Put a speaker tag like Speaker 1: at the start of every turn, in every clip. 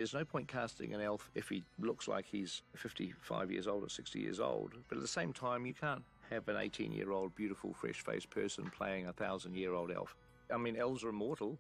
Speaker 1: There's no point casting an elf if he looks like he's 55 years old or 60 years old. But at the same time, you can't have an 18-year-old, beautiful, fresh-faced person playing a 1,000-year-old elf. I mean, elves are immortal.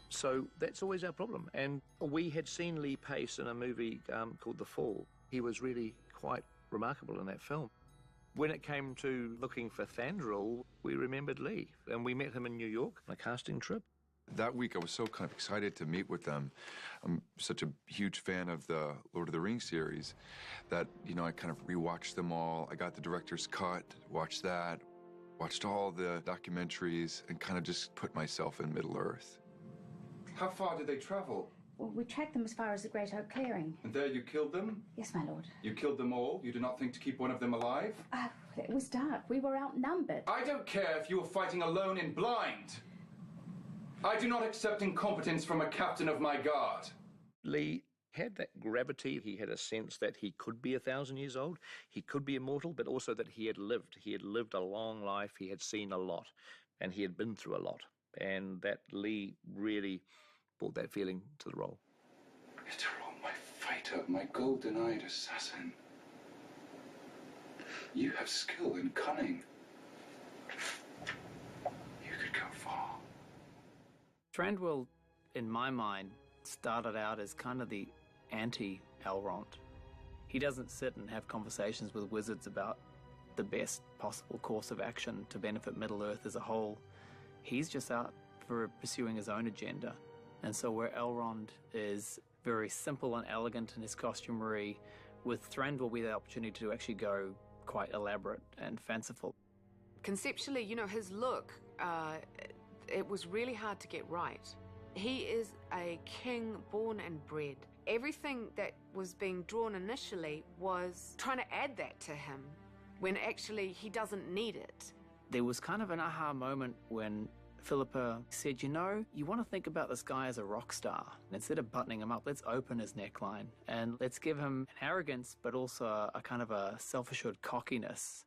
Speaker 1: So that's always our problem. And we had seen Lee Pace in a movie called The Fall. He was really quite remarkable in that film. When it came to looking for Thranduil, we remembered Lee, and we met him in New York on a casting trip.
Speaker 2: That week, I was so kind of excited to meet with them. I'm such a huge fan of the Lord of the Rings series that, you know, I kind of rewatched them all. I got the director's cut, watched that, watched all the documentaries, and kind of just put myself in Middle-earth. How far did they travel?
Speaker 3: Well, we tracked them as far as the Great Oak Clearing.
Speaker 2: And there you killed them?
Speaker 3: Yes, my lord.
Speaker 2: You killed them all? You did not think to keep one of them alive?
Speaker 3: It was dark. We were outnumbered.
Speaker 2: I don't care if you were fighting alone in blind. I do not accept incompetence from a captain of my guard.
Speaker 1: Lee had that gravity. He had a sense that he could be 1,000 years old, he could be immortal, but also that he had lived. He had lived a long life, he had seen a lot, and he had been through a lot. And that Lee really brought that feeling to the role.
Speaker 2: Material, my fighter, my golden-eyed assassin. You have skill and cunning. You could go far.
Speaker 4: Thranduil, in my mind, started out as kind of the anti-Elrond. He doesn't sit and have conversations with wizards about the best possible course of action to benefit Middle-earth as a whole. He's just out for pursuing his own agenda. And so where Elrond is very simple and elegant in his costumery, with Thranduil we had the opportunity to actually go quite elaborate and fanciful.
Speaker 5: Conceptually, you know, his look, it was really hard to get right. He is a king born and bred. Everything that was being drawn initially was trying to add that to him, when actually he doesn't need it.
Speaker 4: There was kind of an aha moment when Philippa said, you know, you want to think about this guy as a rock star. Instead of buttoning him up, let's open his neckline and let's give him an arrogance, but also a kind of a self-assured cockiness.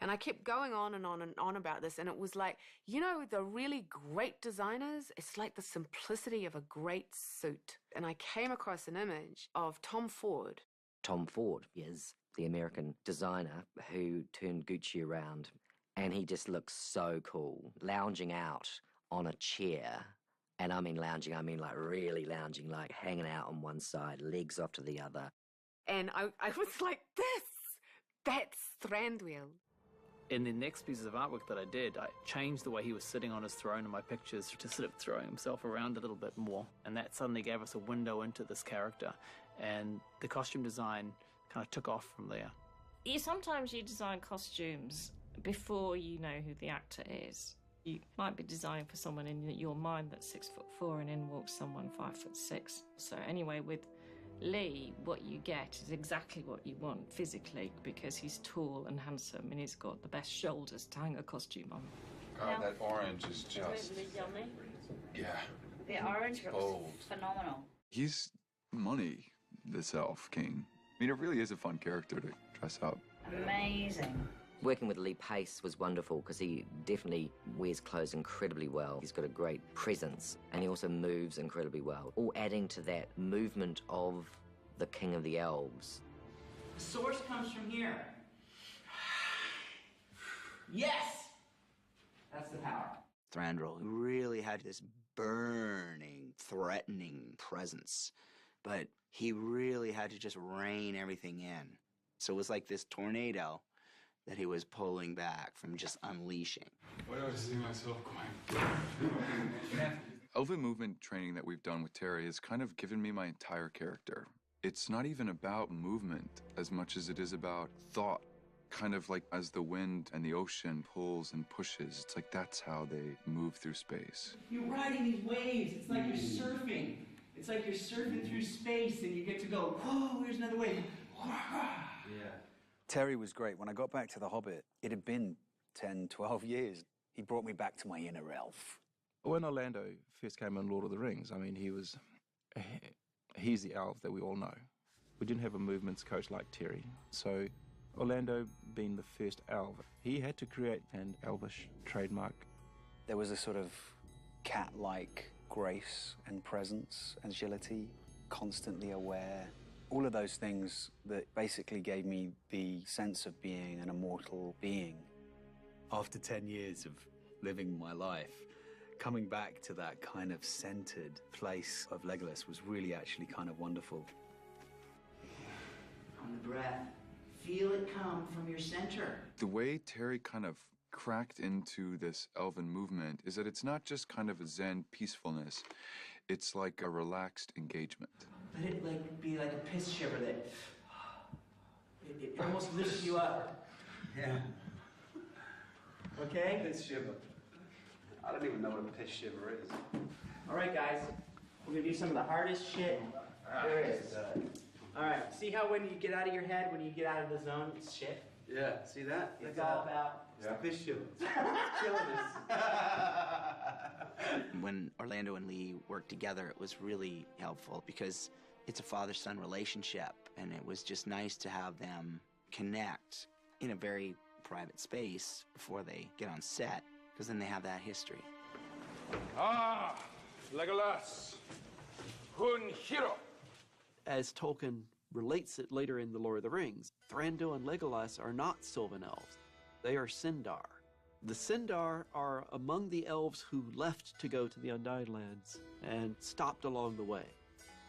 Speaker 5: And I kept going on and on and on about this, and it was like, you know, the really great designers, it's like the simplicity of a great suit. And I came across an image of Tom Ford.
Speaker 6: Tom Ford is the American designer who turned Gucci around, and he just looks so cool, lounging out on a chair. And I mean lounging, I mean like really lounging, like hanging out on one side, legs off to the other.
Speaker 5: And I was like, that's Thranduil.
Speaker 4: In the next pieces of artwork that I did, I changed the way he was sitting on his throne in my pictures to sort of throwing himself around a little bit more. And that suddenly gave us a window into this character. And the costume design kind of took off from there.
Speaker 7: Sometimes you design costumes before you know who the actor is. You might be designing for someone in your mind that's 6'4", and in walks someone 5'6". So anyway, with Lee, what you get is exactly what you want physically, because he's tall and handsome and he's got the best shoulders to hang a costume on.
Speaker 2: God, that orange is just...
Speaker 7: Yummy.
Speaker 2: Yeah.
Speaker 3: The orange looks
Speaker 2: Bold.
Speaker 3: phenomenal.
Speaker 2: He's money, this elf king. I mean, it really is a fun character to dress up.
Speaker 3: Amazing.
Speaker 6: Working with Lee Pace was wonderful because he definitely wears clothes incredibly well. He's got a great presence and he also moves incredibly well, all adding to that movement of the King of the Elves.
Speaker 8: The source comes from here. Yes! That's the power.
Speaker 9: Thranduil really had this burning, threatening presence, but he really had to just rein everything in. So it was like this tornado that he was pulling back from just unleashing.
Speaker 2: Why do I see myself going? Elven movement training that we've done with Terry has kind of given me my entire character. It's not even about movement as much as it is about thought. Kind of like as the wind and the ocean pulls and pushes, it's like that's how they move through space.
Speaker 8: You're riding these waves. It's like you're surfing. It's like you're surfing through space and you get to go, whoa, here's another wave.
Speaker 9: Yeah.
Speaker 10: Terry was great. When I got back to The Hobbit, it had been 10, 12 years. He brought me back to my inner elf.
Speaker 11: When Orlando first came in Lord of the Rings, I mean, he's the elf that we all know. We didn't have a movements coach like Terry. So Orlando being the first elf, he had to create an elvish trademark.
Speaker 10: There was a sort of cat-like grace and presence, agility, constantly aware. All of those things that basically gave me the sense of being an immortal being. After 10 years of living my life, coming back to that kind of centered place of Legolas was really actually kind of wonderful.
Speaker 8: On the breath, feel it come from your center.
Speaker 2: The way Terry kind of cracked into this elven movement is that it's not just kind of a Zen peacefulness, it's like a relaxed engagement.
Speaker 8: Let it like be like a piss shiver that it almost lifts you up. Yeah. Okay?
Speaker 12: Piss shiver. I don't even know what a piss shiver is.
Speaker 8: All right, guys. We're gonna do some of the hardest shit there is. All right. See how when you get out of your head, when you get out of the zone, it's shit?
Speaker 12: Yeah, see that?
Speaker 8: It's all about...
Speaker 12: It's the piss shiver. It's killing us.
Speaker 9: When Orlando and Lee worked together, it was really helpful because it's a father-son relationship, and it was just nice to have them connect in a very private space before they get on set, because then they have that history.
Speaker 13: Ah, Legolas, hun hero.
Speaker 14: As Tolkien relates it later in The Lord of the Rings, Thranduil and Legolas are not Sylvan elves. They are Sindar. The Sindar are among the elves who left to go to the Undying Lands and stopped along the way.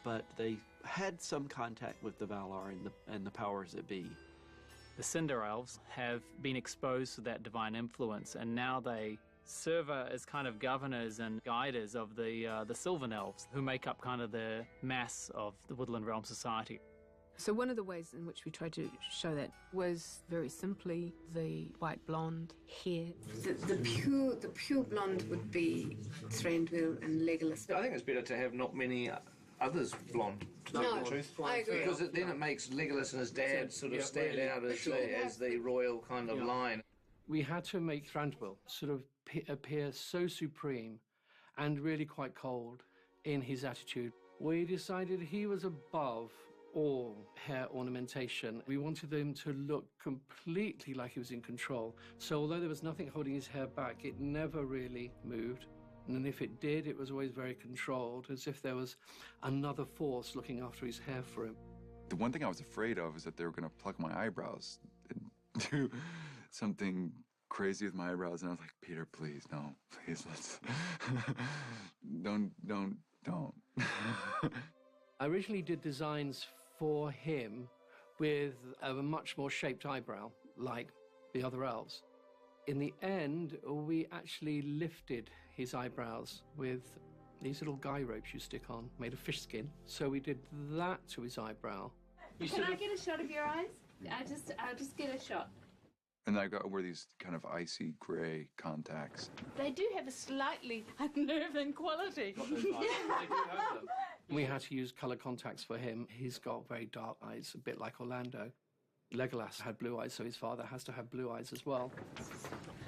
Speaker 14: But they had some contact with the Valar and the powers that be.
Speaker 4: The Sindar elves have been exposed to that divine influence, and now they serve as kind of governors and guiders of the Sylvan elves, who make up kind of the mass of the Woodland Realm society.
Speaker 5: So one of the ways in which we tried to show that was very simply the white blonde hair.
Speaker 15: The pure blonde would be Thranduil and Legolas.
Speaker 1: I think it's better to have not many others blonde, to tell you the truth.
Speaker 15: I agree.
Speaker 1: Because then it makes Legolas and his dad sort of stand out as the royal kind of line.
Speaker 16: We had to make Thranduil sort of appear so supreme and really quite cold in his attitude. We decided he was above all hair ornamentation. We wanted him to look completely like he was in control. So although there was nothing holding his hair back, it never really moved. And if it did, it was always very controlled, as if there was another force looking after his hair for him.
Speaker 2: The one thing I was afraid of is that they were going to pluck my eyebrows and do something crazy with my eyebrows. And I was like, Peter, please, no, please, let's... don't.
Speaker 16: I originally did designs for him with a much more shaped eyebrow, like the other elves. In the end, we actually lifted his eyebrows with these little guy ropes you stick on, made of fish skin. So we did that to his eyebrow.
Speaker 3: Can I get a shot of your eyes? I'll just get a shot.
Speaker 2: And I got to wear these kind of icy gray contacts.
Speaker 3: They do have a slightly unnerving quality.
Speaker 16: We had to use colour contacts for him. He's got very dark eyes, a bit like Orlando. Legolas had blue eyes, so his father has to have blue eyes as well.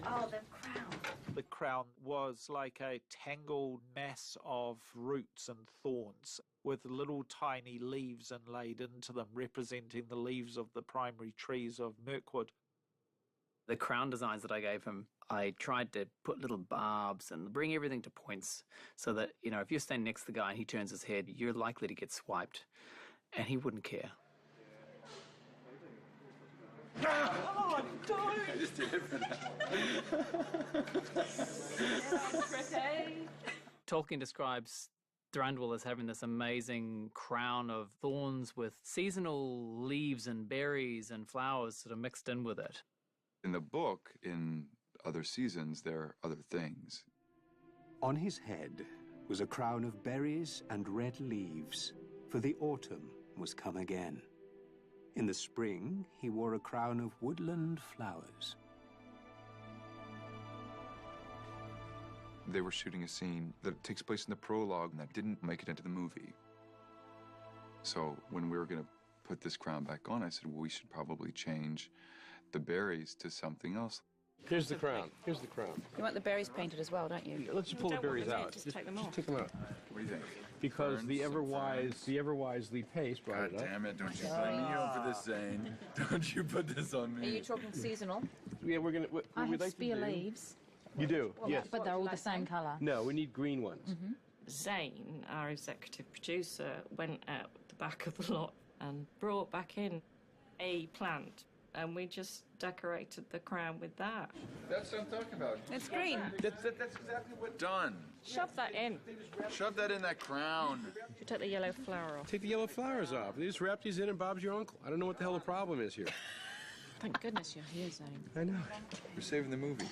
Speaker 3: Oh, the crown.
Speaker 17: The crown was like a tangled mass of roots and thorns with little tiny leaves inlaid into them, representing the leaves of the primary trees of Mirkwood.
Speaker 4: The crown designs that I gave him, I tried to put little barbs and bring everything to points so that, you know, if you're standing next to the guy and he turns his head, you're likely to get swiped, and he wouldn't care.
Speaker 3: Oh, don't!
Speaker 2: I just did it for that.
Speaker 4: Tolkien describes Thranduil as having this amazing crown of thorns with seasonal leaves and berries and flowers sort of mixed in with it.
Speaker 2: In the book, in other seasons, there are other things.
Speaker 18: On his head was a crown of berries and red leaves, for the autumn was come again. In the spring, he wore a crown of woodland flowers.
Speaker 2: They were shooting a scene that takes place in the prologue that didn't make it into the movie. So when we were going to put this crown back on, I said, well, we should probably change the berries to something else.
Speaker 19: Here's the crown. Here's the crown.
Speaker 20: You want the berries painted as well, don't you?
Speaker 19: Let's just pull the berries out.
Speaker 20: Just take them off.
Speaker 19: Just take them out.
Speaker 2: What do you think?
Speaker 19: Because
Speaker 2: Ferns,
Speaker 19: the ever-wise Lee Pace brought it up.
Speaker 2: God damn it, don't you put me over this, Zane. Don't you put this on me.
Speaker 20: Are you talking seasonal?
Speaker 19: Yeah, we're going to...
Speaker 20: I have spear leaves.
Speaker 19: You do,
Speaker 20: Well,
Speaker 19: yes.
Speaker 20: but they're all the same colour.
Speaker 19: No, we need green ones.
Speaker 7: Zane, our executive producer, went out the back of the lot and brought back in a plant, and we just decorated the crown with that.
Speaker 2: That's what I'm talking about.
Speaker 7: It's green.
Speaker 2: That's exactly what done.
Speaker 7: Shove that in.
Speaker 2: Shove that in that crown.
Speaker 7: You should take the yellow flower off.
Speaker 19: Take the yellow flowers off. They just wrap these in and Bob's your uncle. I don't know what the hell the problem is here.
Speaker 7: Thank goodness you're here, Zane.
Speaker 19: I know.
Speaker 2: We're saving the movie.